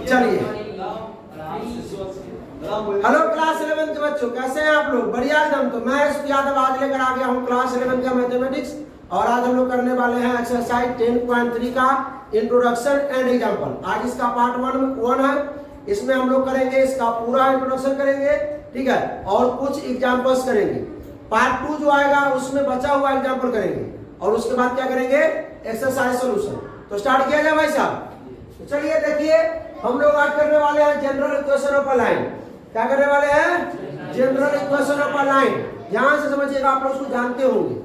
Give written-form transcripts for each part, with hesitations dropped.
चलिए, hello class 11 के बच्चों, कैसे हैं आप लोग? बढ़िया एकदम। तो मैं एसपी यादव आज लेकर आ गया हूँ क्लास 11 का मैथमेटिक्स, और आज हम लोग करने वाले हैं एक्सरसाइज 10.3 का इंट्रोडक्शन एंड एग्जाम्पल। आज इसका पार्ट 1 है। इसमें हम लोग करेंगे इसका पूरा इंट्रोडक्शन करेंगे, ठीक है, और कुछ एग्जाम्पल्स करेंगे। पार्ट 2 जो आएगा उसमें बचा हुआ एग्जाम्पल करेंगे, और उसके बाद क्या करेंगे? Exercise solution. तो स्टार्ट किया जाए भाई साहब। तो चलिए देखिए, हम लोग आज करने वाले हैं general equation of a line. क्या करने वाले हैं? General equation of a line. ध्यान से समझिएगा, आप लोग उसको जानते होंगे।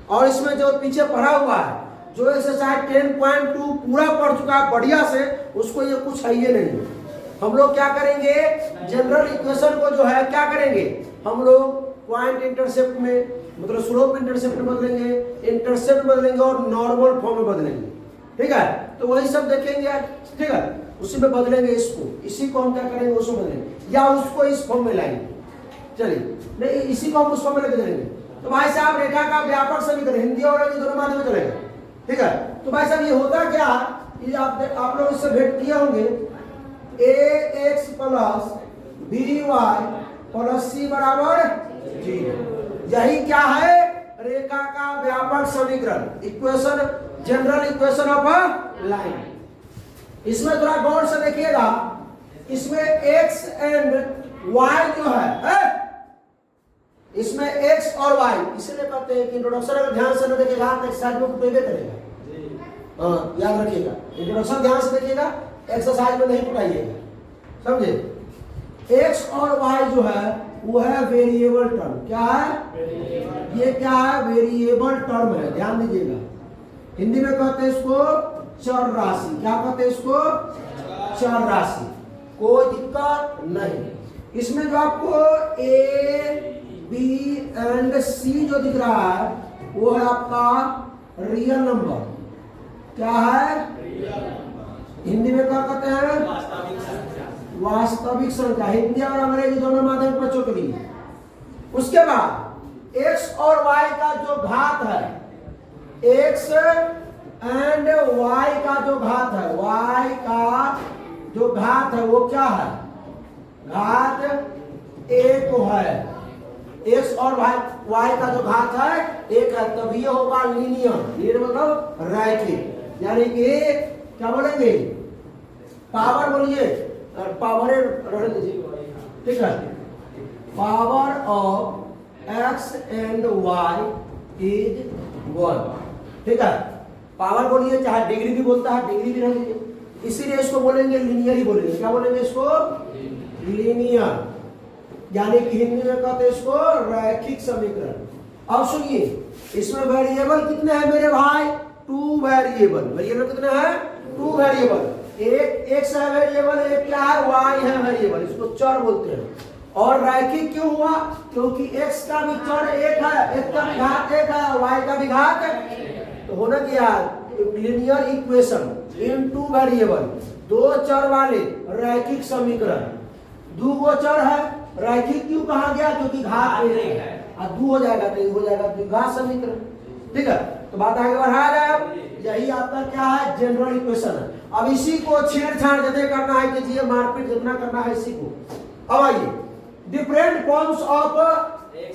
और इसमें जो पीछे पढ़ा हुआ है, जो एक्सरसाइज 10.2 पूरा पढ़ चुका है बढ़िया से, उसको ये कुछ है ये नहीं। हम लोग क्या करेंगे? जनरल इक्वेशन को जो है क्या करेंगे हम लोग? पॉइंट इंटरसेप्ट में, मतलब स्लोप इंटरसेप्ट में बदलेंगे, इंटरसेप्ट बदलेंगे और नॉर्मल फॉर्म में बदलेंगे, ठीक है। तो वही सब देखेंगे, ठीक है। उसी में बदलेंगे इसको, इसी को हम क्या करेंगे? उसको बदलेंगे, या उसको इस फॉर्म में लाएंगे। चलिए, नहीं, इसी को हम उस फॉर्म में लेके चलेंगे। तो भाई साहब, रेखा का व्यापक समीकरण हिंदी और अंग्रेजी दोनों माध्यम में चलेगा, ठीक है। तो भाई साहब, ये होता क्या? ये आप लोग इससे भेंट किए होंगे। ax plus by plus c बराबर 0। यही क्या है? रेखा का व्यापक समीकरण, equation, general equation of a line. इसमें थोड़ा गौर से देखिएगा, इसमें x एंड y जो है, इसमें x और y, इसलिए कहते हैं कि इंट्रोडक्शन अगर ध्यान से न देखिएगा तो एक्सरसाइज में कुटेगा करेगा। हाँ, याद रखिएगा, इंट्रोडक्शन ध्यान से देखिएगा, एक्सरसाइज में नहीं कुटाइएगा, समझे। x और y जो है वो है वेरिएबल टर्म। क्या है? ये क्या है? वेरिएबल टर्म है, ध्यान दीजिएगा। हिंदी में कहते हैं इसको चर राशि। क्या कहते हैं इसको? चर राशि। कोई दिक्कत नहीं। इसमें जो आपको ए बी एंड सी जो दिख रहा है वो है आपका रियल नंबर। क्या है? हिंदी में क्या कहते हैं? वास्तविक संख्या। हिंदी और अंग्रेजी दोनों माध्यम के बच्चों के लिए। उसके बाद x और y का जो घात है, x एंड y का जो घात है, y का जो घात है वो क्या है? घात 1 है। x और y का जो घात है 1 है, तब ये होगा लीनियर। ये मतलब रैखिक, यानी कि क्या बोलेंगे? पावर बोलिए, पावर रहने दीजिए, ठीक है। Power of x and y is 1, ठीक है। पावर बोलिए, चाहे डिग्री भी बोलता है, डिग्री भी रहने दीजिए। इसीलिए इसको बोलेंगे लीनियर ही बोलेंगे। क्या बोलेंगे इसको? लीनियर, यानी कि हिंदी में कहते हैं इसको रैखिक समीकरण। अब सुनिए, इसमें वेरिएबल कितने हैं मेरे भाई? 2 वेरिएबल। वेरिएबल कितने हैं? 2 वेरिएबल। एक x है वेरिएबल, एक क्या है? y है वेरिएबल। इसको चर बोलते हैं। और रैखिक क्यों हुआ? क्योंकि x का भी चर 1 है, x का भी घात 1 है, y का भी घात 1। तो होना क्या? लीनियर इक्वेशन इन 2 वेरिएबल, 2 चर वाले रैखिक समीकरण। 2 चर है, रैखिक क्यों कहा गया? क्योंकि घात 1 है, और 2 हो जाएगा तो 1 हो जाएगा, द्विघात समीकरण, ठीक है। तो बात आगे बढ़ाया जाए। अब यही आपका क्या है? जनरल इक्वेशन है। अब इसी को छेड़छाड़ जितने करना है कीजिए, मारपीट जितना करना है इसी को। अब आइए, different forms of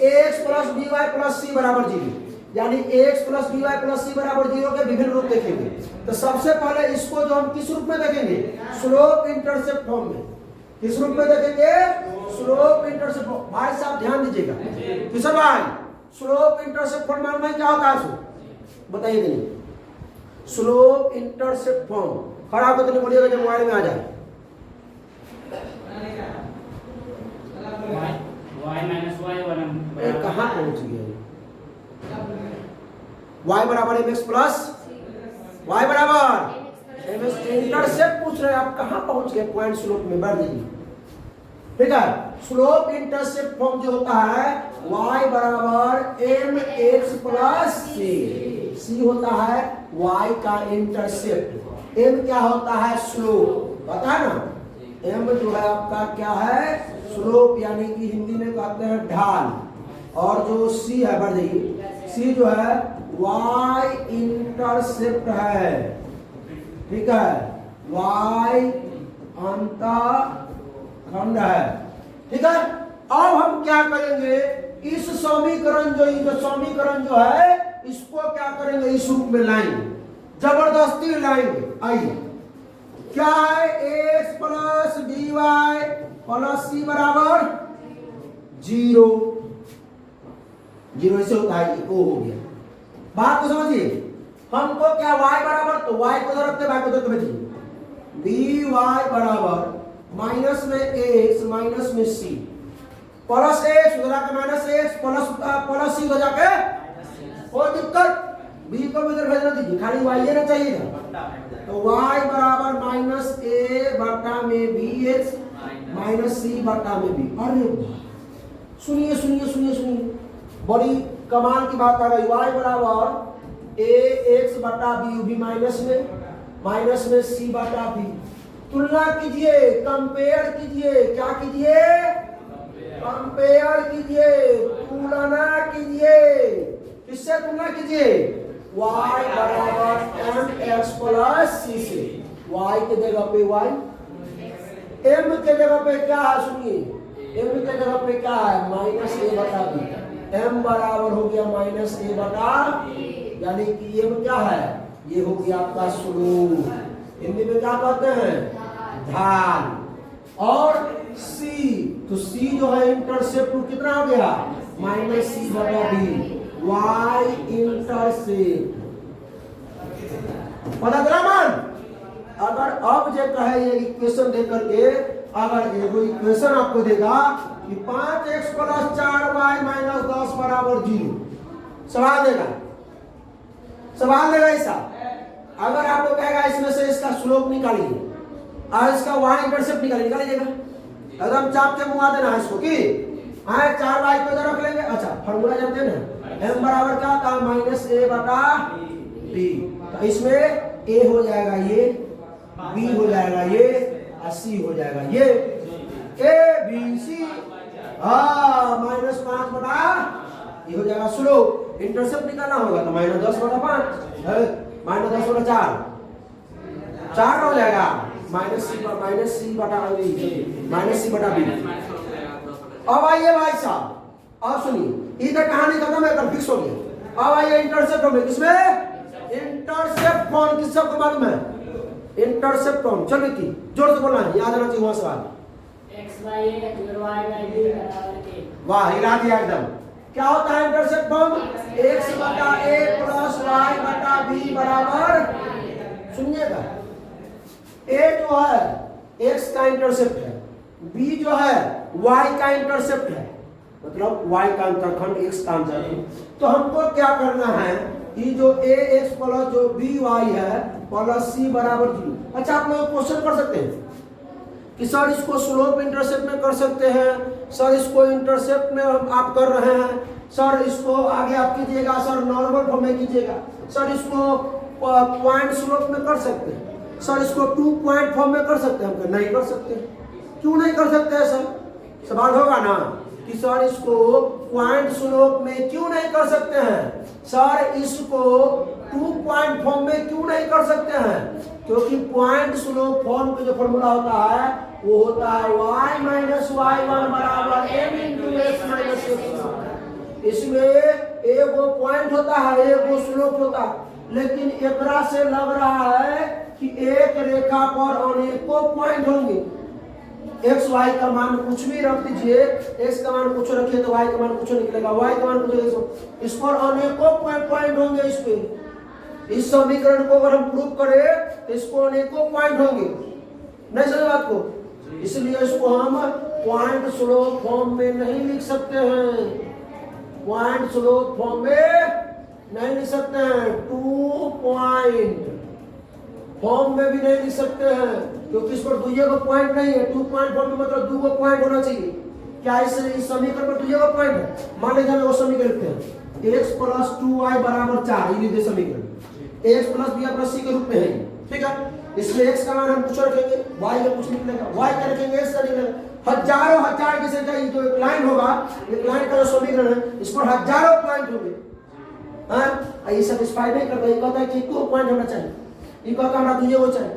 ax plus by plus c बराबर 0, यानी ax plus by plus c बराबर 0 के विभिन्न रूप देखेंगे। तो सबसे पहले इसको जो हम किस रूप में देखेंगे? स्लोप इंटरसेप्ट फॉर्म में। किस रूप में देखेंगे? Slope intercept. भाई साहब ध्यान दीजिएगा, किशोर भाई, स्लोप इंटरसेप्ट फॉर्म में क्या होता है? बताइए नहीं। स्लोप इंटरसेप्ट फॉर्म खड़ा होकर तो बोलिएगा जब मोबाइल में आ जाए। कहाँ पहुंच गए? y बराबर mx प्लस y बराबर mx। इंटरसेप्ट पूछ रहे हैं आप, कहाँ पहुंच गए? पॉइंट स्लोप में बढ़ जाइए, ठीक है। स्लोप इंटरसेप्ट फॉर्म जो होता है y बराबर mx प्लस c होता है y का इंटरसेप्ट। m क्या होता है? स्लोप, पता है ना। m जो है आपका क्या है? स्लोप, यानी कि हिंदी में कहते हैं ढाल। और जो c है, बढ़ जाइए, c जो है y इंटरसेप्ट है, ठीक है। y अंतःखंड है। ठीक है, अब हम क्या करेंगे, इस समीकरण जो है इसको क्या करेंगे, इस रूप में लाएंगे, जबरदस्ती लाएंगे। आइए, क्या है, X plus D Y plus C बराबर 0। 0 ऐसे होता है, वो हो गया। बात को समझिए, हमको क्या y बराबर, तो y को उधर रखते, y को उधर भेजिए, डी वाई बराबर माइनस में एक्स माइनस में सी प्लस एक्स उधर आके माइनस एक्स प्लस सी उधर जाके, कोई दिक्कत, बी को भी उधर भेजना दीजिए, खाली y ना चाहिए ना। तो y बराबर माइनस ए बटा में बी एक्स माइनस सी बटा में बी। अरे सुनिए सुनिए सुनिए सुनिए, बड़ी कमाल की बात आ गई। y बराबर ए एक्स बटा बी, भी माइनस में सी बटा बी। तुलना कीजिए, कंपेयर कीजिए, क्या कीजिए, कंपेयर कीजिए, तुलना कीजिए। किससे तुलना कीजिए, y बराबर एम एक्स प्लस सी से। y के जगह पे y, m के जगह पे क्या है, सुनिए, m के जगह पे क्या है, माइनस ए बटा बी। m बराबर हो गया माइनस ए बटा, यानी कि m क्या है, ये हो गया आपका स्लोप, हिंदी में क्या कहते हैं, ढाल। और c, तो c जो है इंटरसेप्ट कितना हो गया, माइनस सी बटा बी, y इंटरसेप्ट। पता चला मन। अगर अब जो कहे ये इक्वेशन दे करके, अगर ये कोई इक्वेशन आपको देगा कि 5x प्लस 4y माइनस 10 बराबर 0, सवाल देगा ऐसा। अगर आपको कहेगा इसमें से इसका स्लोप निकालिए और इसका y इंटरसेप्ट निकालिएगा, एकदम चाप के मुआ देना है इसको कि 4y को इधर रख लेंगे। अच्छा, फॉर्मूला जानते हैं ना, m बराबर क्या था, माइनस ए बटा बी। तो इसमें a हो जाएगा ये, b हो जाएगा ये, और c हो जाएगा ये, a b c, माइनस 5 बटा, ये हो जाएगा स्लोप। इंटरसेप्ट निकालना होगा तो माइनस 10 बटा 5, माइनस 10 बटा 4 हो जाएगा, माइनस सी बटा बी। अब आइए भाई साहब, अब सुनिए, इधर कहानी खत्म है, फिक्स हो गया। अब आइए इंटरसेप्ट में, किसमें, इंटरसेप्ट फॉर्म, किस सबको मालूम है, इंटरसेप्ट फॉर्म। चलो की जोर से बोलना है, याद रहना चाहिए वहां सवाल। वाह, हिला दिया एकदम। क्या होता है इंटरसेप्ट फॉर्म, x बटा a प्लस y बटा b बराबर, सुनिएगा, a जो है x का इंटरसेप्ट है, b जो है y का इंटरसेप्ट है, मतलब y का अंतरखंड x का अंतरखंड। तो हमको क्या करना है, ये जो ax प्लस जो by है प्लस c बराबर 0। अच्छा, आप लोग क्वेश्चन कर सकते हैं कि सर इसको स्लोप इंटरसेप्ट में कर सकते हैं, सर इसको इंटरसेप्ट में आप कर रहे हैं, सर इसको आगे आप कीजिएगा, सर नॉर्मल फॉर्म में कीजिएगा, सर इसको पॉइंट स्लोप में कर सकते हैं, सर इसको 2 पॉइंट फॉर्म में कर सकते हैं। हम नहीं कर सकते। क्यों नहीं कर सकते हैं सर, सवाल होगा ना कि सर इसको पॉइंट स्लोप में क्यों नहीं कर सकते हैं, सर इसको 2 पॉइंट फॉर्म में क्यों नहीं कर सकते हैं, क्योंकि पॉइंट स्लोप फॉर्म का जो फॉर्मूला होता है वो होता है y माइनस y1 बराबर m into x minus x। इसमें एक वो पॉइंट होता है, एक वो स्लोप होता है, लेकिन एकरा से लग रहा है कि एक रेखा पर अनेकों पॉइंट होंगे। x y का मान कुछ भी रख दीजिए, x का मान कुछ रखिए तो y का मान कुछ निकलेगा, y का मान कुछ, इस पर अनेकों पॉइंट होंगे। इस पे, इस समीकरण को अगर हम प्रूव करें तो इसको अनेकों पॉइंट होंगे, नहीं समझ बात को, इसलिए इसको हम पॉइंट स्लोप फॉर्म में नहीं लिख सकते हैं, पॉइंट स्लोप फॉर्म में नहीं लिख सकते हैं, 2 पॉइंट फॉर्म में भी नहीं लिख सकते हैं, क्योंकि इस पर दुइये का पॉइंट नहीं है। 2 पॉइंट फॉर्म में मतलब 2 को पॉइंट होना चाहिए। क्या इस समीकरण पर दुइये का पॉइंट है, मान लीजिए वो समीकरण लिखते हैं x प्लस 2y बराबर 4, ये समीकरण x plus b plus c के रूप में है, ठीक है। इसमें x का मान हम कुछ रखेंगे, y का कुछ निकलेगा, y का रखेंगे x का निकलेगा। हजारों हजार की संख्या, ये जो एक लाइन होगा, एक लाइन का जो समीकरण है, इस पर हजारों पॉइंट होंगे। ये सेटिस्फाई नहीं करता, ये कहता है कि 2 पॉइंट होना चाहिए, ये कहता है हमारा दुइये को चाहिए।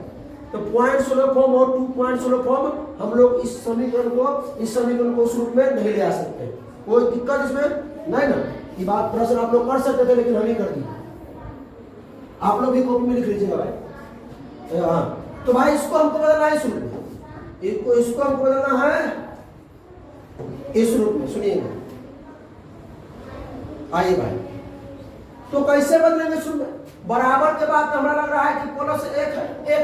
तो पॉइंट सोलर फॉर्म और 2 पॉइंट सोलर फॉर्म हम लोग इस समीकरण को उस रूप में नहीं ले आ सकते। कोई दिक्कत इसमें नहीं ना। ये बात प्रश्न आप लोग कर सकते थे लेकिन हम नहीं कर दिए। आप लोग भी कॉपी में लिख लीजिएगा भाई। हाँ, तो भाई इसको हमको बदलना है इस रूप में, इसको हमको बदलना है इस रूप में। सुनिएगा, आइए भाई, तो कैसे बदलेंगे इस रूप में? बराबर के बाद हमें लग रहा है कि प्लस 1 है,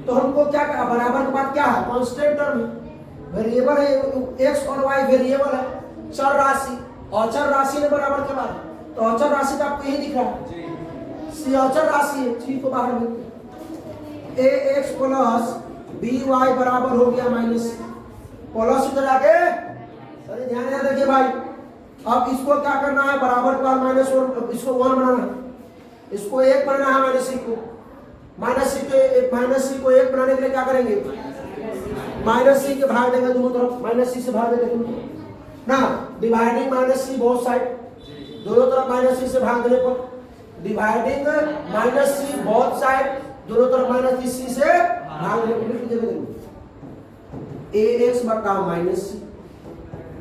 तो हमको क्या करना? बराबर के बाद क्या है? कांस्टेंट टर्म है, वेरिएबल है, एक्स और वाई वेरिएबल है, चर राशि। और चर राशि ने बराबर के बाद, तो अचर राशि का आपको यही दिख रहा है, सी अचर राशि है, सी को बाहर में ए एक्स प्लस बी वाई बराबर हो गया माइनस प्लस इधर आके। अरे ध्यान से देखिए भाई, अब इसको क्या करना है? बराबर के बाद माइनस 1, इसको 1 बनाना है, इसको 1 बनाना है माइनस सी को। माइनस सी को 1 बनाने के लिए क्या करेंगे? माइनस सी के भाग देंगे दोनों तरफ, माइनस सी से भाग देंगे दोनों तरफ ना। Dividing minus C both side, दोनों तरफ माइनस सी से भाग देने पर dividing minus C both side, दोनों तरफ माइनस सी से भाग देने पर ए एक्स बटा माइनस सी,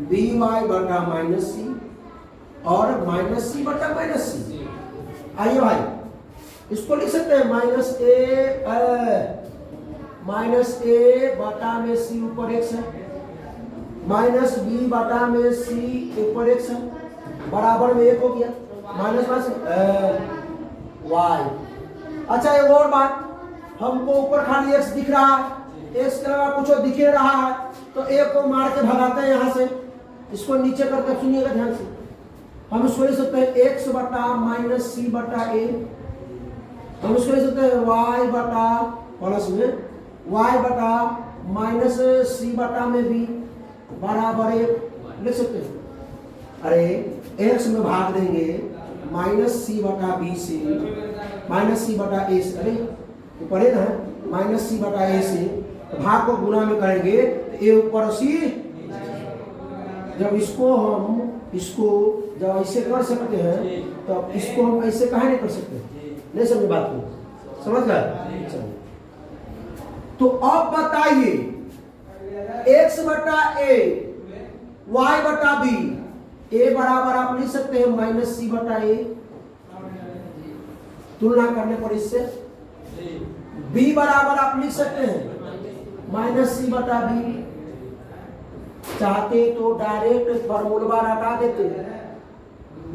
बी वाई बटा माइनस सी और माइनस सी बटा माइनस सी। आइए भाई, इसको लिख सकते हैं माइनस ए बटा में सी ऊपर एक्स है, माइनस बी बटा में सी ऊपर एक्स है, बराबर में 1 हो गया, माइनस वाई। अच्छा, एक और बात, हमको ऊपर खाली एक्स दिख रहा है, एक्स के अलावा कुछ दिख रहा है, तो एक को मार के भगाते हैं यहाँ से, इसको नीचे करके सुनिएगा ध्यान से। हम इसको लिख सकते हैं एक्स बटा माइनस सी बटा ए, हम इसको लिख सकते हैं वाई बटा प्लस में वाई बटा माइनस सी बटा में बी बराबर 1 लिख सकते हैं। अरे एक्स में भाग देंगे माइनस सी बटा बी से, माइनस सी बटा ए से, अरे तो पढ़े ना, माइनस सी बटा ए से, तो भाग को गुना में करेंगे तो ए ऊपर सी। जब इसको जब ऐसे कर सकते हैं तो इसको हम ऐसे कहा नहीं कर सकते? नहीं समझे बात को? समझ गए? तो अब बताइए, एक्स बटा ए वाई बटा बी, ए बराबर आप लिख सकते हैं माइनस सी बटा ए, तुलना करने पर इससे बी बराबर आप लिख सकते हैं माइनस सी बटा बी। चाहते तो डायरेक्ट फॉर्मूला हटा देते,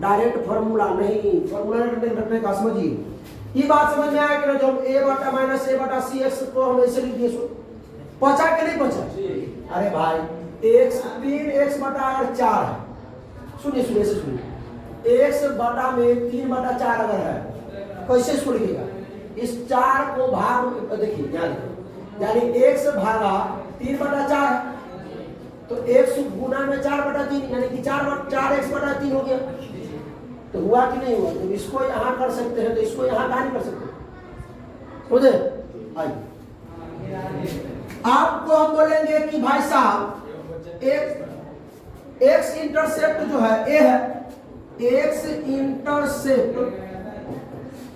डायरेक्ट फॉर्मूला नहीं, फॉर्मूला रखने का समझिए। ये बात समझ में आया कि ना, जब ए बटा माइनस ए बटा सी एक्स को हम ऐसे लिख दिए, पचा के नहीं पचा? अरे भाई, एक्स 3 एक्स बटा 4 है, सुनिए सुनिए से सुनिए, एक्स बटा में 3 बटा 4 अगर है, कैसे इसको लिखेगा? इस 4 को भाग, देखिए यानी एक्स भागा 3 बटा 4 है, तो एक्स गुना में 4 बटा 3 यानी कि 4 एक्स बटा 3 हो गया। तो हुआ कि नहीं हुआ? तो इसको यहाँ कर सकते हैं, तो इसको यहाँ कहाँ नहीं कर सकते? समझे? आइए, आपको हम बोलेंगे कि भाई साहब एक्स इंटरसेप्ट जो है ए है, एक्स इंटरसेप्ट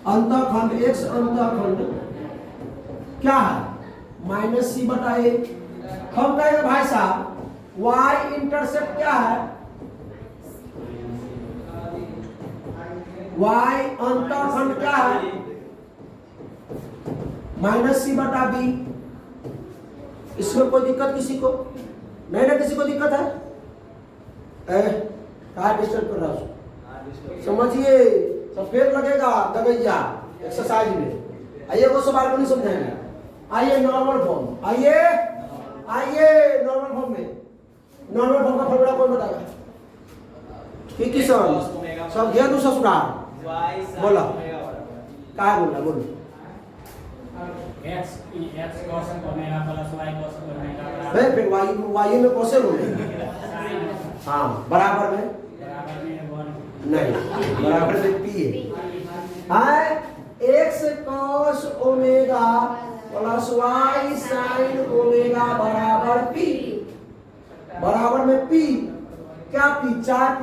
अंतःखंड, एक्स अंतःखंड क्या है? माइनस सी बटा ए। हम कहेंगे भाई साहब वाई इंटरसेप्ट क्या है? वाई अंतःखंड क्या है? माइनस सी बटा बी। इसमें कोई दिक्कत किसी को नहीं ना? किसी को दिक्कत है? कहा डिस्टर्ब कर रहा हूं, समझिए, सफेद लगेगा दगैया एक्सरसाइज में। आइए वो सवाल को नहीं समझाएंगे। आइए नॉर्मल फॉर्म, आइए नॉर्मल फॉर्म में, नॉर्मल फॉर्म का फॉर्मूला कौन बताएगा? ठीक है सर, सब घे दो ससुराल बोला, क्या बोला? बोलो। x cos omega plus y cos omega बराबर, फिर y में कैसे बोले? हाँ, बराबर में नहीं, बराबर में p है। x cos omega plus y sin omega बराबर p, बराबर में p क्या? p 4p।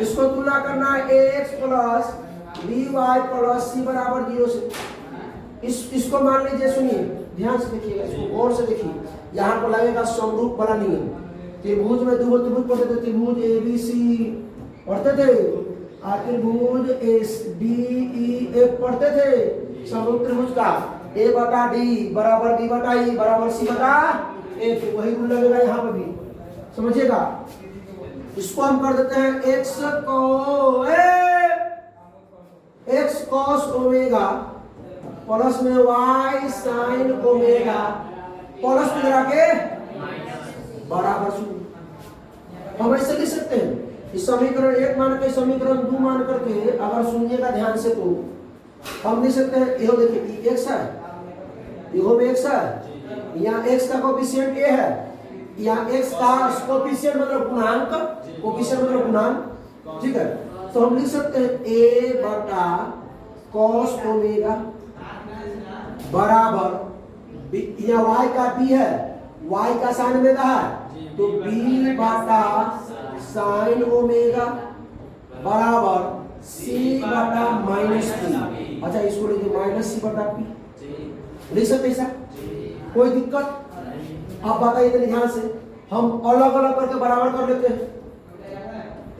इसको तुलना करना है ax plus by plus c बराबर 0 से। इसको मान लीजिए, सुनिए ध्यान से देखिएगा, इसको गौर से देखिए। यहाँ पर लगेगा समरूप वाला नियम। त्रिभुज में दो त्रिभुज पढ़ते थे, त्रिभुज ABC पढ़ते थे, और त्रिभुज SDEF पढ़ते थे। समरूप त्रिभुज का A/D बराबर B/E बराबर C/A, वही रूल लगेगा यहाँ पर भी, समझिएगा। इसको हम कर देते हैं x cos ओमेगा प्लस में y sin ओमेगा प्लस में लगा के बराबर 0। हम ऐसे लिख सकते हैं, इस समीकरण 1 मान के समीकरण 2 मान करके, अगर सुनिएगा ध्यान से तो हम लिख सकते हैं। यह देखिए x है, यह में x है, यहाँ x का कोएफिशिएंट a है, यहाँ x का कोएफिशिएंट मतलब गुणांक, कोएफिशिएंट मतलब गुणांक, ठीक है। तो हम लिख सकते हैं a/cos ओमेगा बराबर यहाँ y का b है, y का sin ओमेगा है, तो b/sin ओमेगा बराबर c/-p। अच्छा, इसको लिखिए -c/p, लिख सकते हैं सर, कोई दिक्कत? आप बताइए तो ध्यान से, हम अलग अलग करके बराबर कर लेते हैं।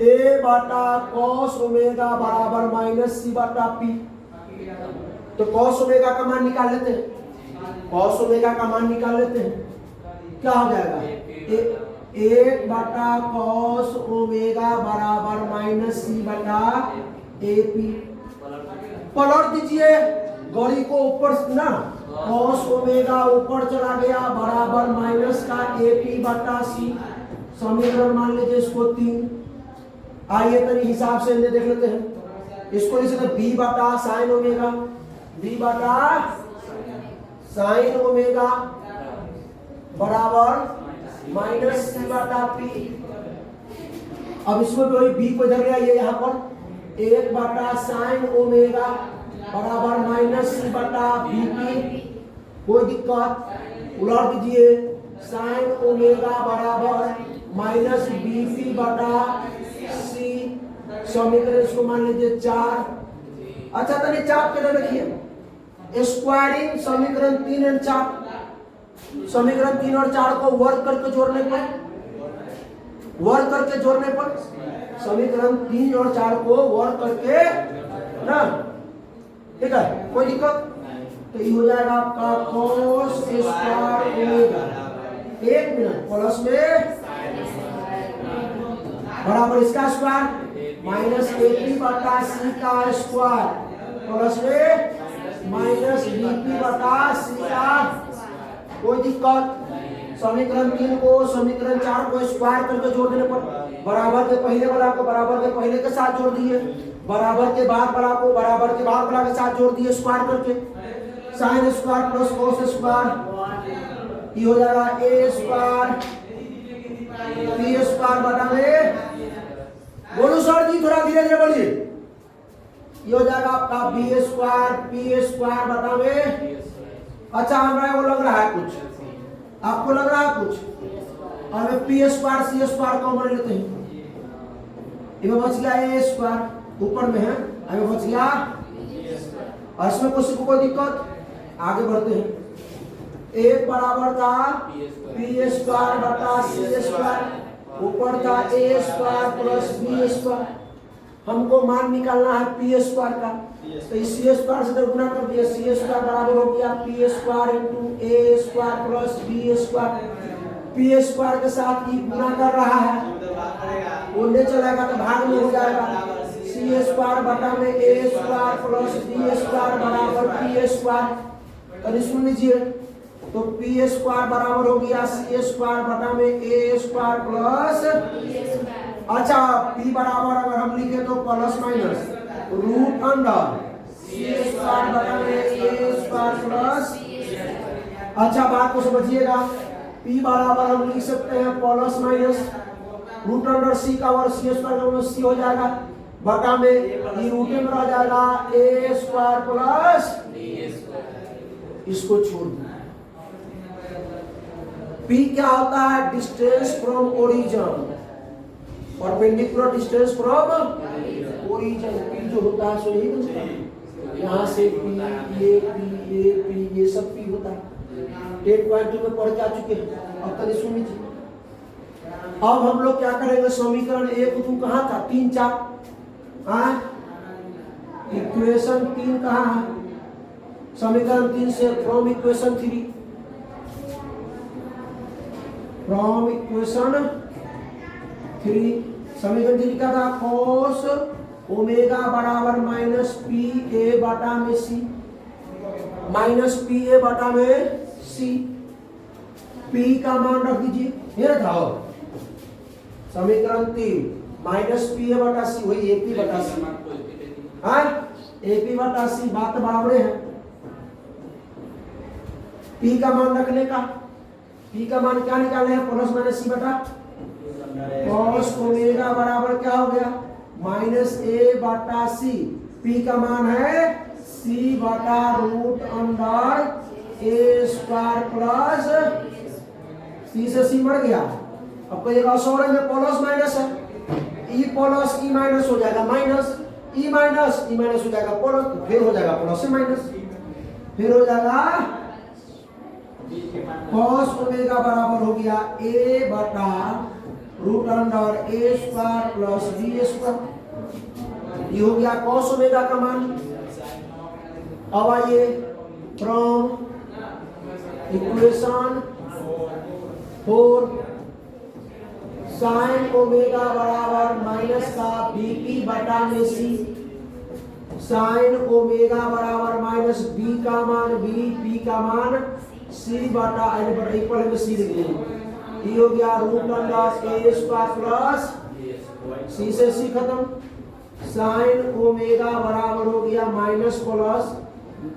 a/cos ओमेगा बराबर -c/p, तो cos ओमेगा का मान निकाल लेते हैं, cos ओमेगा का मान निकाल लेते हैं, क्या हो जाएगा? 1/cos ओमेगा बराबर -c/AP। पलट दीजिए गौरी को ऊपर ना, cos ओमेगा ऊपर चला गया बराबर माइनस का AP/c। समीकरण मान लीजिए इसको 3। आइए तनी हिसाब से देख लेते हैं, इसको लिख सकते b/sin ओमेगा, b/sin ओमेगा बराबर -c/p। अब इसमें कोई b को इधर ले आइए, यहाँ पर 1/sin ओमेगा बराबर -c/bp। कोई दिक्कत? उलट दीजिए, sin ओमेगा बराबर -bp/c। समीकरण इसको मान लीजिए 4। अच्छा, तनी 4 के रखिए, स्क्वायरिंग समीकरण 3 और 4, समीकरण 3 और 4 को वर्ग करके जोड़ने पर, समीकरण 3 और 4 को वर्ग करके ना, ठीक है, कोई दिक्कत? तो ये हो जाएगा आपका cos square omega, 1 minute, plus में बराबर इसका स्क्वायर -AP/c का स्क्वायर प्लस में -BP/c का। कोई दिक्कत? समीकरण 3 को समीकरण 4 को स्क्वायर करके जोड़ देने पर बराबर के पहले वाला को बराबर के पहले के साथ जोड़ दिए, बराबर के बाद वाला को बराबर के बाद वाला के साथ जोड़ दिए स्क्वायर करके, sin square plus cos square, ये हो जाएगा a स्क्वायर p स्क्वायर बटा में, बोलो सर जी थोड़ा धीरे धीरे बोलिए, ये हो जाएगा आपका b स्क्वायर p स्क्वायर बटा में। अच्छा, हमारा वो लग रहा है कुछ, आपको लग रहा है कुछ, और में p square c square common लेते हैं, इसमें बच गया a स्क्वायर ऊपर में है, हमें बच गया, और इसमें कुछ कोई दिक्कत? आगे बढ़ते हैं। एक बराबर था p स्क्वायर बटा c स्क्वायर, ऊपर था a square plus b square. हमको मान निकालना है p स्क्वायर का, तो इस c स्क्वायर से गुना कर दिया, c स्क्वायर बराबर हो गया p square into a square plus b square. p square के साथ ही गुना कर रहा है, वो ले चलेगा तो भाग में हो जाएगा, c स्क्वायर बटा में a square plus b square बराबर p स्क्वायर। तो सुन लीजिए, तो p स्क्वायर बराबर हो गया c स्क्वायर बटा में a स्क्वायर प्लस, अच्छा p बराबर अगर हम लिखे तो plus minus root under c square बटा में a स्क्वायर प्लस। अच्छा, बात को समझिएगा, p बराबर हम लिख सकते हैं plus minus root under c का वर्ग, c स्क्वायर का c हो जाएगा बटा में ये रूट में रह जाएगा a स्क्वायर प्लस, इसको छोड़ दो। P क्या होता है? Distance from origin, perpendicular distance from origin. P जो होता है सो यही बनता है, यहाँ से P, ये P ये सब पी होता है। 10.2 में पढ़ के आ चुके हैं। अब तक सुन लीजिए। अब हम लोग क्या करेंगे, समीकरण 1 2 कहाँ था, 3 4 इक्वेशन 3 कहाँ है, समीकरण 3 से फ्रॉम इक्वेशन 3, फ्रॉम इक्वेशन 3 समीकरण 3 क्या था, कॉस ओमेगा बराबर माइनस पी ए बटा में सी, माइनस पी ए बटा में सी, पी का मान रख दीजिए, ये था समीकरण 3 माइनस पी ए बटा सी, वही ए पी बटा सी, ए पी बटा सी, बात बराबर है। पी का मान रखने का, पी का मान क्या निकालना है, प्लस माइनस सी बटा कॉस ओमेगा बराबर क्या हो गया, माइनस ए बटा सी, पी का मान है सी बटा रूट अंडर ए स्क्वायर प्लस सी से सी मर गया। अब कहिएगा सौरभ में प्लस माइनस है, ई प्लस ई माइनस हो जाएगा माइनस, ई माइनस हो जाएगा प्लस, तो फिर हो जाएगा प्लस से माइनस, फिर हो जाएगा कॉस ओमेगा बराबर हो गया ए बटा रूट अंडर ए स्क्वायर प्लस बी स्क्वायर, ये हो गया कॉस ओमेगा का मान। अब आइए फ्रॉम इक्वेशन 4 साइन ओमेगा बराबर माइनस का बीपी बटा में सी, साइन ओमेगा बराबर माइनस बी का मान बी, पी का मान सी बटा इक्वल में सी लिख लेंगे, ये हो गया रूट अंडर ए स्क्वायर प्लस सी से सी खत्म, साइन ओमेगा बराबर हो गया माइनस प्लस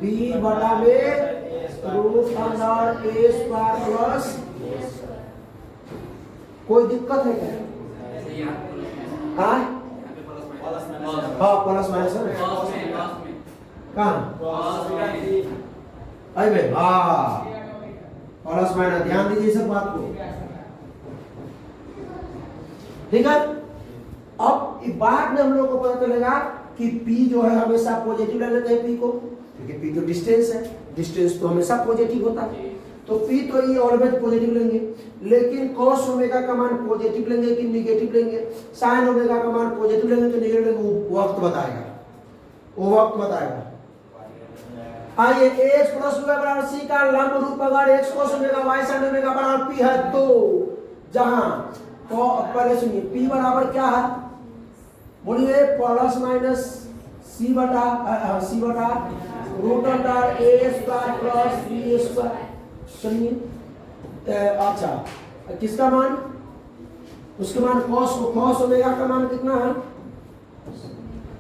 बी बटा में रूट अंडर ए स्क्वायर प्लस, कोई दिक्कत है क्या? हाँ प्लस माइनस है कहाँ, अरे हाँ प्लस माइनस, ध्यान दीजिए सब बात को, ठीक है। अब इस बात में हम लोग को पता चलेगा कि P जो है हमेशा पॉजिटिव ले लेते हैं P को, क्योंकि P तो डिस्टेंस है, डिस्टेंस तो हमेशा पॉजिटिव होता है, तो P तो ये ऑलवेज पॉजिटिव लेंगे, लेकिन cos ओमेगा का मान पॉजिटिव लेंगे कि नेगेटिव लेंगे, sin ओमेगा का मान पॉजिटिव लेंगे कि नेगेटिव लेंगे, वो वक्त बताएगा, वो वक्त बताएगा। आइए x प्लस y बराबर c का लंब रूप अगर x cos omega y sin omega बराबर p है, तो जहां तो पहले सुनिए p बराबर क्या है, बोलिए प्लस माइनस सी बटा रूट अंडर ए स्क्वायर प्लस बी स्क्वायर, सुनिए अच्छा किसका मान, उसके मान cos ओमेगा का मान कितना है,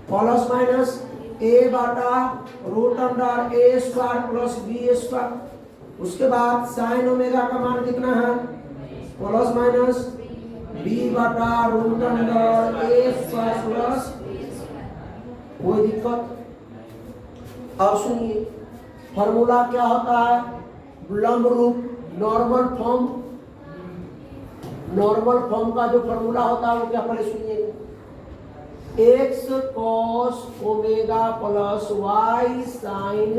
प्लस माइनस ए बटा रूट अंडर ए स्क्वायर प्लस बी स्क्वायर, उसके बाद साइन ओमेगा का मान कितना है, प्लस माइनस बी बटा रूट अंडर ए स्क्वायर प्लस, कोई दिक्कत। अब सुनिए फॉर्मूला क्या होता है, लंब रूप नॉर्मल फॉर्म का जो फॉर्मूला होता है वो क्या, पहले सुनिए, x cos omega plus y sin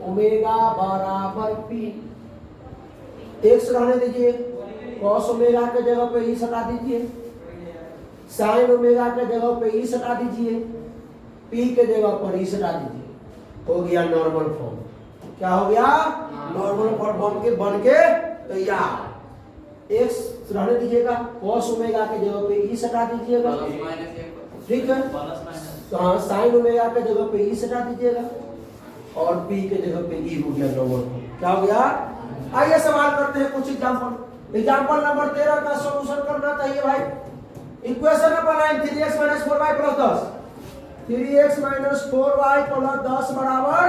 omega बराबर p, x रहने दीजिए, cos ओमेगा के जगह पे ई हटा दीजिए, sin ओमेगा के जगह पे ई हटा दीजिए, p के जगह पर ई हटा दीजिए, हो गया नॉर्मल फॉर्म। क्या हो गया, नॉर्मल फॉर्म बन के तैयार। x रहने दीजिएगा, cos ओमेगा के जगह पे ई हटा दीजिएगा, ठीक है, साइन ओमेगा के जगह पे ई हटा दीजिएगा, और p के जगह पे ई हो गया नॉर्मल फॉर्म। क्या हो गया, आइए सवाल करते हैं कुछ एग्जांपल नंबर 13 का सॉल्यूशन करना चाहिए भाई। Equation number 9 3x 4y + 10, 3x 4y + 10 बराबर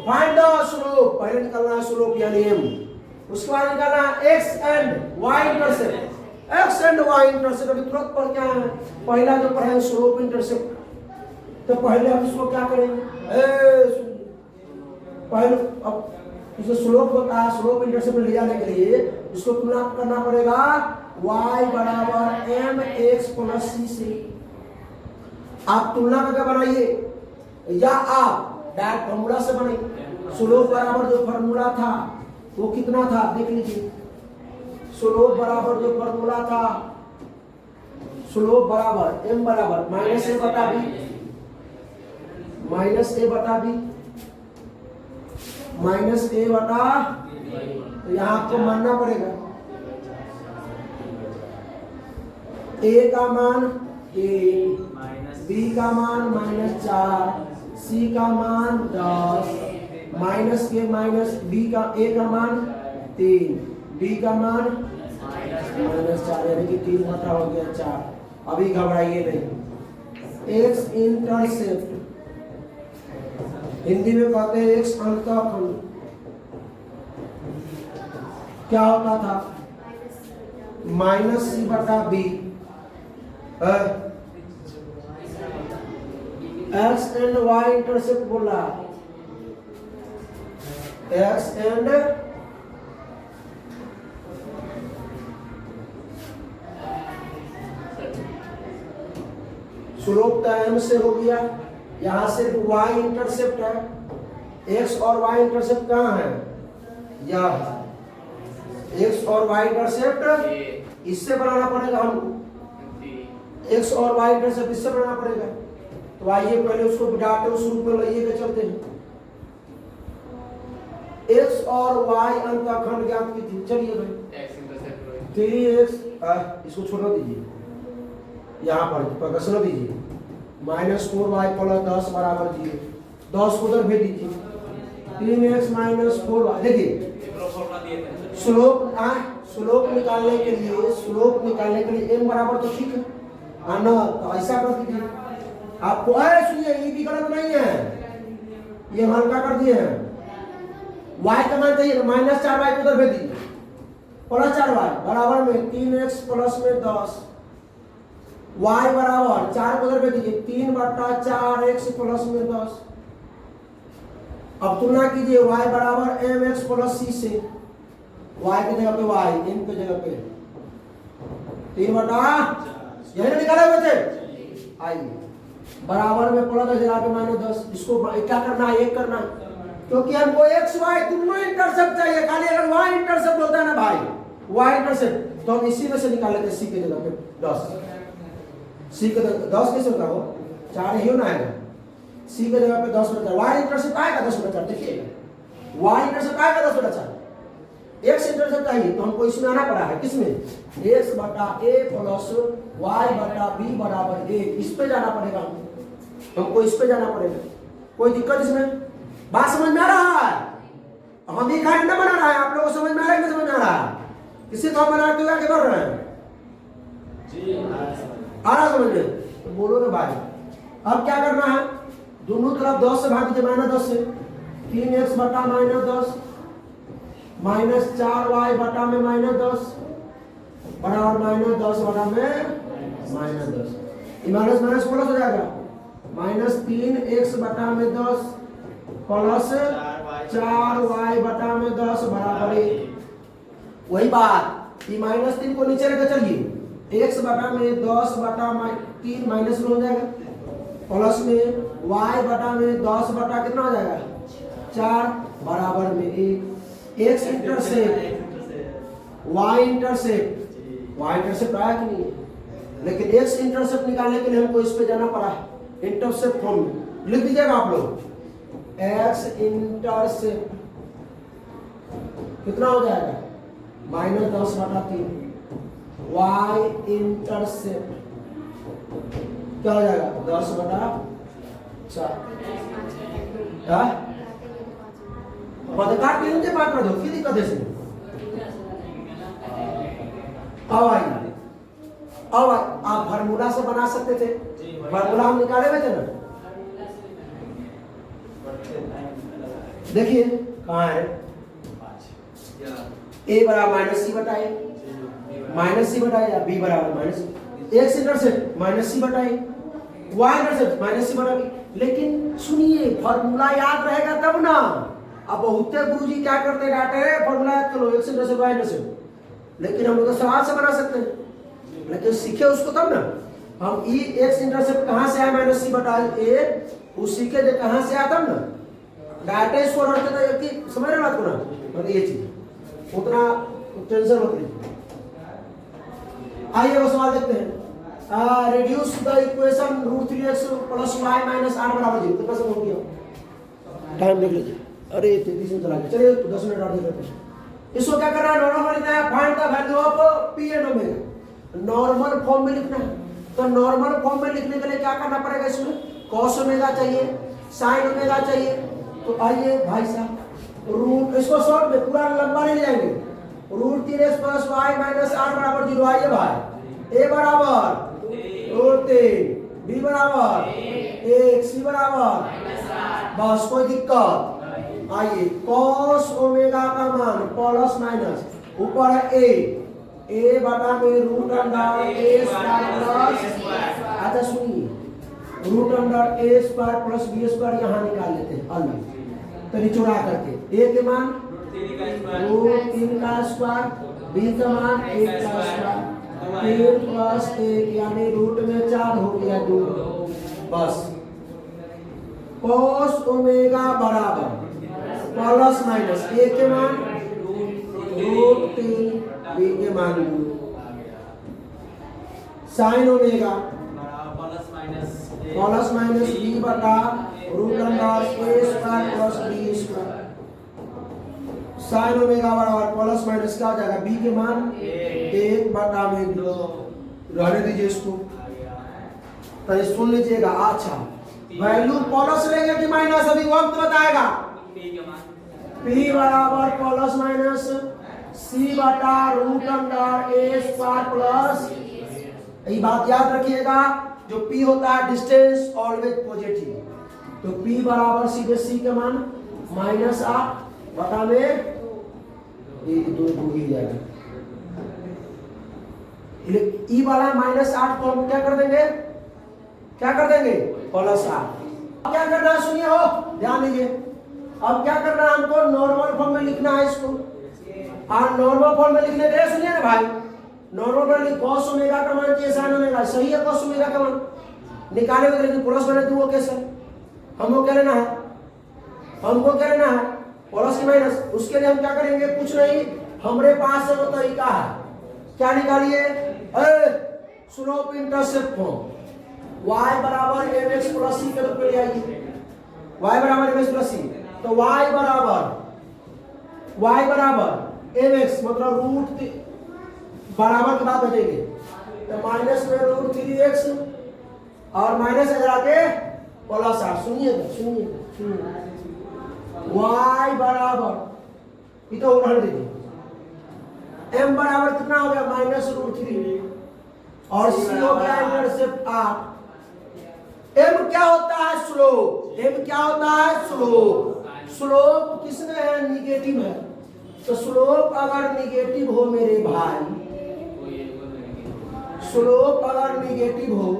फाइंड द स्लोप, पहले निकालना है स्लोप यानी m, उसके बाद निकालना है x and y intercept, x and y intercept. अभी तुरंत पढ़ क्या है, पहला जो पढ़े स्लोप इंटरसेप्ट, तो पहले हम इसको क्या करेंगे, पहले अब इसे स्लोप होता है, स्लोप इंटरसेप्ट ले जाने के लिए इसको तुलना करना पड़ेगा y बराबर mx + c से। आप तुलना करके बनाइए या आप डायरेक्ट फॉर्मूला से बनाइए, स्लोप बराबर जो फॉर्मूला था वो कितना था देख लीजिए। स्लोप बराबर जो फॉर्मूला था, स्लोप बराबर m बराबर माइनस ए बटा बी, माइनस ए बटा बी, माइनस ए बटा, तो यहाँ आपको मानना पड़ेगा ए का मान 1, बी का मान -4, सी का मान 10, माइनस के माइनस बी का ए का मान 3, बी का मान -4, यानी कि 3 बटा हो गया 4। अभी घबराइए नहीं। एक्स इंटरसेप्ट हिंदी में कहते हैं एक्स अंतःखंड, क्या होता था? माइनस सी बटा b, x and y intercept बोला, एक्स एंड स्लोप का एम से हो गया, यहां सिर्फ वाई इंटरसेप्ट है, एक्स और वाई इंटरसेप्ट कहाँ है? यह एक्स और वाई इंटरसेप्ट इससे बनाना पड़ेगा हमको, एक्स और वाई इंटरसेप्ट इससे बनाना पड़ेगा। तो आइए पहले उसको डाटे उस रूप में लाइए चलते हैं। एक्स और वाई अंतःखंड ज्ञात की थी, चलिए भाई 3x, इसको छोड़ दीजिए, यहाँ पर कसर दीजिए, -4y + 10 बराबर 0, 10 को उधर भेज दीजिए, 3x - 4y। देखिए स्लोप निकालने के लिए m बराबर तो ठीक है ना, तो ऐसा कर दीजिए। आपको सुनिए, ये भी गलत नहीं है, ये हल्का कर दिए हैं। y का मान चाहिए, -4y को उधर भेज दीजिए, +4y बराबर में 3x प्लस में 10, y बराबर 4 को उधर भेज दीजिए, 3 बटा 4x प्लस में 10। अब तुलना कीजिए y बराबर mx प्लस c से, y की जगह पे y, m की जगह पे 3 बटा, यही ना निकाले हुए थे, आइए बराबर में +10 पे -10। इसको क्या करना है? 1 करना है, क्योंकि हमको x y दोनों इंटरसेप्ट चाहिए। खाली अगर y इंटरसेप्ट होता है ना भाई, y इंटरसेप्ट, तो हम इसी में से निकाल लेते हैं, c की जगह पे 10, c के 10 कैसे होगा? वो 4 ही होना है, c के जगह पे 10 बटा, y इंटरसेप्ट आएगा 10 बटा 4, देखिए y इंटरसेप्ट आएगा 10 बटा 4, x इंटरसेप्ट चाहिए तो हमको इसमें आना पड़ा है, किसमें? x बटा a प्लस y बटा b बराबर 1, इस पे जाना पड़ेगा हमको, इस पे जाना पड़ेगा। कोई दिक्कत इसमें? बात समझ में आ रहा है? हम ये खंड बना रहा है, आप लोगों को समझ में आ रहा है कि समझ में आ रहा है? किसी तो हम बनाते हुए आगे बढ़ रहे हैं आ रहा समझ में? तो बोलो ना भाई। अब क्या करना है? दोनों तरफ 10 से भाग दीजिए, -10 से, 3x बटा -10 -4y बटा में -10 बराबर -10 बटा में -10, माइनस माइनस प्लस हो जाएगा, -3x बटा में 10 प्लस 4y बटा में 10 बराबर 1। वही बात, ये -3 को नीचे लेकर चलिए, x बटा में 10 बटा 3 माइनस में हो जाएगा, प्लस में y बटा में 10 बटा कितना हो जाएगा 4 बराबर में 1। x इंटरसेप्ट y इंटरसेप्ट आया कि नहीं? लेकिन x इंटरसेप्ट निकालने के लिए हमको इस पे जाना पड़ा है, इंटरसेप्ट फॉर्म लिख दीजिएगा आप लोग, x इंटरसेप्ट कितना हो जाएगा -10 बटा 3, y इंटरसेप्ट क्या हो जाएगा 10 बटा 4। काट के नीचे बात कर दो, की दिक्कत है इसमें? अब आइए, अब आप फार्मूला से बना सकते थे, फार्मूला हम निकाले हुए थे ना, देखिए कहाँ है, a बराबर -c बटा a, -c बटा a, b बराबर x इंटरसेप्ट -c बटा a, y इंटरसेप्ट -c बटा b। लेकिन सुनिए, फार्मूला याद रहेगा तब ना। अब बहुते गुरुजी क्या करते डाटे फॉर्मूला याद करो, x इंटरसेप्ट y इंटरसेप्ट, लेकिन हम लोग तो सवाल से बना सकते हैं, लेकिन सीखे उसको तब ना। हम x इंटरसेप्ट कहाँ से आया -c बटा a, वो सीखे जो कहाँ से आया तब ना, डाटा स्कोर रखते थे कि समझ रहे हो बात को ना, मतलब ये चीज उतना टेंशन मत लीजिए। आइए वो सवाल देखते हैं। Reduce the equation √3x + y - 8 = 0। कितना समय हो गया? टाइम देख लीजिए। अरे 33 मिनट चला गया, चलिए 10 मिनट और देख लेते हैं। इसको क्या करना है? नॉर्मल लिखना है, find the value of P and omega. Normal form में लिखना है। तो नॉर्मल फॉर्म में लिखने के लिए क्या करना पड़ेगा? इसमें cos ओमेगा चाहिए, sin ओमेगा चाहिए। तो आइए भाई साहब, रूट इसको शॉर्ट में पूरा लंबा नहीं ले जाएंगे। √3x + y - 8 = 0। आइए भाई, a बराबर √3, b बराबर 1, c बराबर बस, कोई दिक्कत? आइए cos ओमेगा का मान प्लस माइनस ऊपर है a बटा में √a² अच्छा सुनिए, √a² + b² यहाँ निकाल लेते हैं अलग, तो निचोड़ा करके a के मान √3 का स्क्वायर, b का मान 1 का स्क्वायर, 3 + 1 यानी रूट में 4 हो गया 2। बस cos ओमेगा बराबर प्लस माइनस a के मान √3, b के मान 2, sin omega plus minus b बटा √a² + b²। sin ओमेगा बराबर प्लस माइनस क्या हो जाएगा? b के मान 1 बटा में 2। रहने दीजिए इसको, तो सुन लीजिएगा। अच्छा वैल्यू प्लस लेंगे कि माइनस, अभी वक्त बताएगा। p बराबर प्लस माइनस c बटा √a² प्लस, ये बात याद रखिएगा, जो p होता है डिस्टेंस ऑलवेज पॉजिटिव। तो p बराबर सीधे c के मान -8 बटा में ये 2 ही जाएगा। ई वाला -8 को हम क्या कर देंगे? क्या कर देंगे? +8। अब क्या करना है? सुनिए हो, ध्यान दीजिए। अब क्या करना है? हमको नॉर्मल फॉर्म में लिखना है इसको। और नॉर्मल फॉर्म में लिखने के लिए सुनिए ना भाई, नॉर्मल फॉर्म में cos ओमेगा का मान चाहिए, sin ओमेगा सही है। cos ओमेगा का मान निकाले में लेकिन प्लस बने तो वो कैसे? हमको क्या लेना है? हमको क्या लेना है? प्लस की माइनस। उसके लिए हम क्या करेंगे? कुछ नहीं, हमारे पास वो तरीका है। क्या निकालिए? Slope intercept form. y बराबर mx + c के रूप में ले आइए। y बराबर mx + c, तो y बराबर mx मतलब √3 बराबर के बाद बचेंगे, तो माइनस में √3x और माइनस इधर आके +8। सुनिए y बराबर, ये तो उदाहरण दीजिए, m बराबर कितना हो गया? -√3 और c हो गया इंटरसेप्ट 8। m क्या होता है? स्लोप। m क्या होता है? स्लोप। स्लोप किसमें है? निगेटिव है। तो स्लोप अगर निगेटिव हो मेरे भाई, स्लोप अगर निगेटिव हो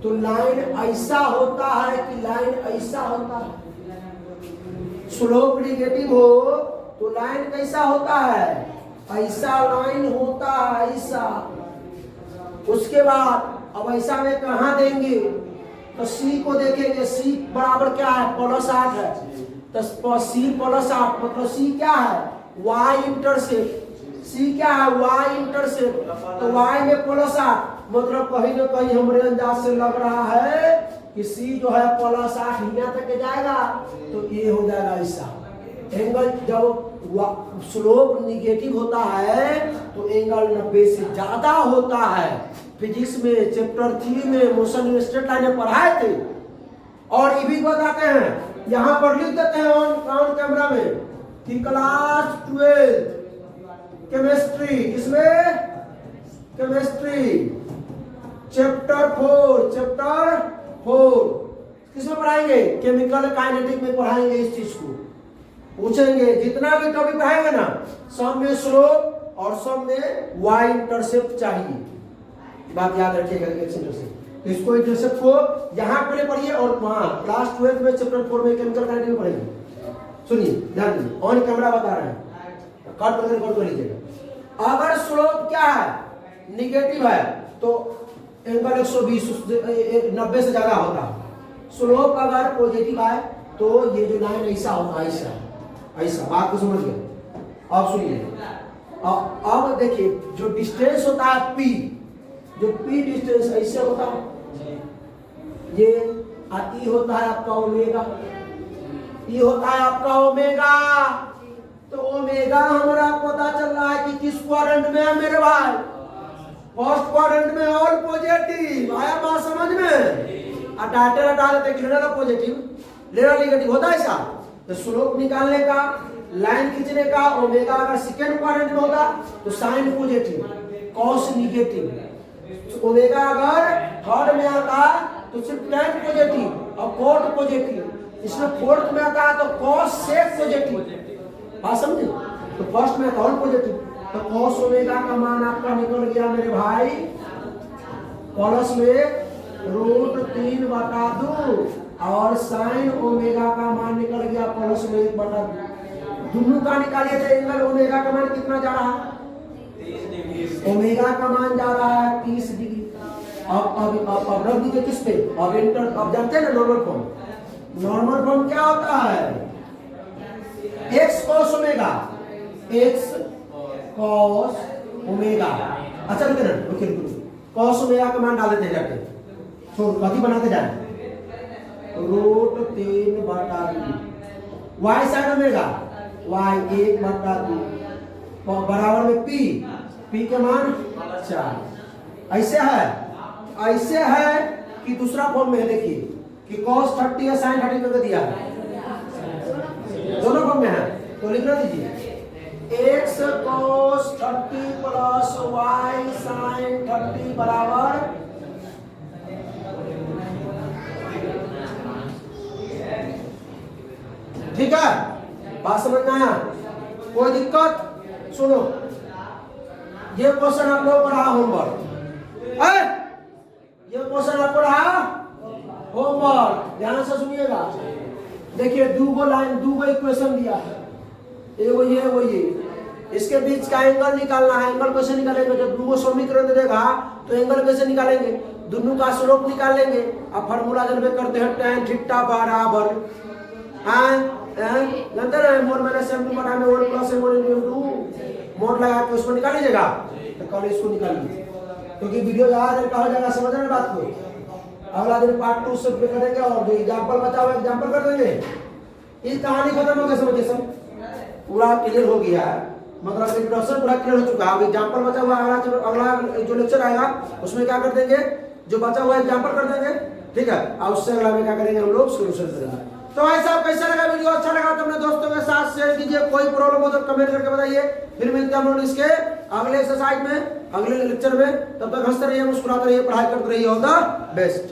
तो लाइन ऐसा होता है कि लाइन ऐसा होता है। स्लोप निगेटिव हो तो लाइन कैसा होता है? ऐसा लाइन होता है, ऐसा। उसके बाद अब ऐसा में कहाँ देंगे? तो c को देखेंगे, c बराबर क्या है? +8 है। तो c +8 मतलब c क्या है? y intercept. c क्या है? y intercept. तो y में +8 मतलब कहीं ना कहीं हमारे अंदाज से लग रहा है कि c जो है +8 यहाँ तक जाएगा, तो ये हो जाएगा ऐसा। एंगल जब स्लोप निगेटिव होता है तो एंगल 90 से ज्यादा होता है। फिजिक्स में चैप्टर 3 में मोशन स्ट्रेट लाइन पढ़ाए थे, और ये भी बताते हैं, यहाँ पर लिख देते हैं ऑन कैमरा में कि क्लास 12 केमिस्ट्री, इसमें केमिस्ट्री चैप्टर 4 किसमें पढ़ाएंगे? केमिकल काइनेटिक में पढ़ाएंगे। इस चीज को पूछेंगे, जितना भी टॉपिक पढ़ाएंगे ना, सब में स्लोप और सब में y इंटरसेप्ट चाहिए। बात याद रखिएगा, x इंटरसेप्ट। तो इसको इंटरसेप्ट को यहाँ पे पढ़िए और वहाँ क्लास 12 में चैप्टर 4 में केमिकल काइनेटिक में पढ़ेंगे। सुनिए, ध्यान दीजिए, ऑन कैमरा बता रहे हैं, कट कर लीजिएगा। अगर स्लोप क्या है? निगेटिव है, तो एंगल 120 90 से ज्यादा होता है। स्लोप अगर पॉजिटिव है तो ये जो लाइन ऐसा होगा, ऐसा ऐसा, बात को समझ गए। अब सुनिए, अब देखिए जो डिस्टेंस होता है P, जो P डिस्टेंस ऐसे होता है, ये ई होता है आपका ओमेगा, ई होता है आपका ओमेगा। तो ओमेगा हमारा पता चल रहा है कि किस क्वाड्रेंट में है मेरे भाई, फर्स्ट क्वाड्रेंट में ऑल पॉजिटिव। आया बात समझ में? और डाटा हटा देते, लेना पॉजिटिव लेना नेगेटिव होता है ऐसा। तो स्लोप निकालने का, लाइन खींचने का, ओमेगा अगर सेकेंड क्वाड्रेंट में होगा तो sine positive, cos negative. Omega अगर थर्ड में आता तो सिर्फ टैन पॉजिटिव और कोट पॉजिटिव। इसमें फोर्थ में आता है तो कॉस सेक पॉजिटिव। बात समझे? तो फर्स्ट में ऑल पॉजिटिव, तो कॉस ओमेगा का मान आपका निकल गया मेरे भाई प्लस में √3/2 और साइन ओमेगा का मान निकल गया प्लस में 1/2। दोनों का निकालिए तो एंगल ओमेगा का मान कितना जा रहा है? ओमेगा का मान जा रहा है 30 डिग्री। अब रख दीजिए किस पे? अब जानते हैं ना नॉर्मल फॉर्म। नॉर्मल फॉर्म क्या होता है? x cos omega, x cos omega. अच्छा रुकिए, cos ओमेगा का मान डाल देते हैं जाके, छोड़ कथी बनाते जाए, √3/2 y sin ओमेगा, y 1/2 बराबर में p के मान 4। ऐसे है कि दूसरा फॉर्म में है। देखिए कि cos 30 है sin 30 करके दिया है, दोनों फॉर्म में है। तो लिखना दीजिए x cos 30 plus y sin 30 बराबर ठीक है। बात समझ में आया? कोई दिक्कत? सुनो, ये क्वेश्चन आप लोग पढ़ा होमवर्क, ये क्वेश्चन आपको रहा होमवर्क, ध्यान से सुनिएगा। देखिए दूगो लाइन, दूगो इक्वेशन दिया है, एगो ये एगो ये, इसके बीच का एंगल निकालना है। एंगल कैसे निकालेंगे? जब दूगो समीकरण देगा तो एंगल कैसे निकालेंगे? दोनों का स्लोप निकालेंगे। अब फार्मूला जनबे करते हैं tan थीटा बराबर जानते हैं मोड माइनस m2 बटा में 1 plus m1 into m2 mode लगा के उसको निकाल लीजिएगा। तो कल इसको निकाल लीजिए, क्योंकि वीडियो ज्यादा देर का हो जाएगा, समझ रहे हैं बात को। अगला दिन पार्ट 2 से करेंगे और जो एग्जांपल बचा हुआ एग्जांपल कर देंगे। इस कहानी खत्म हो गई, समझिए सब पूरा क्लियर हो गया है, मतलब इंट्रोडक्शन पूरा क्लियर हो चुका है। अब एग्जांपल बचा हुआ अगला जो लेक्चर आएगा उसमें क्या कर देंगे, जो बचा हुआ एग्जांपल कर देंगे, ठीक है। और उससे अगला में क्या करेंगे, हम लोग सोल्यूशन करेंगे। तो भाई साहब कैसा लगा वीडियो? अच्छा लगा तो अपने दोस्तों के साथ शेयर कीजिए। कोई प्रॉब्लम हो तो कमेंट करके बताइए। फिर मिलते हैं हम लोग इसके अगले एक्सरसाइज में, अगले लेक्चर में। तब तक हंसते रहिए, मुस्कुराते रहिए, पढ़ाई करते रहिए। All the best.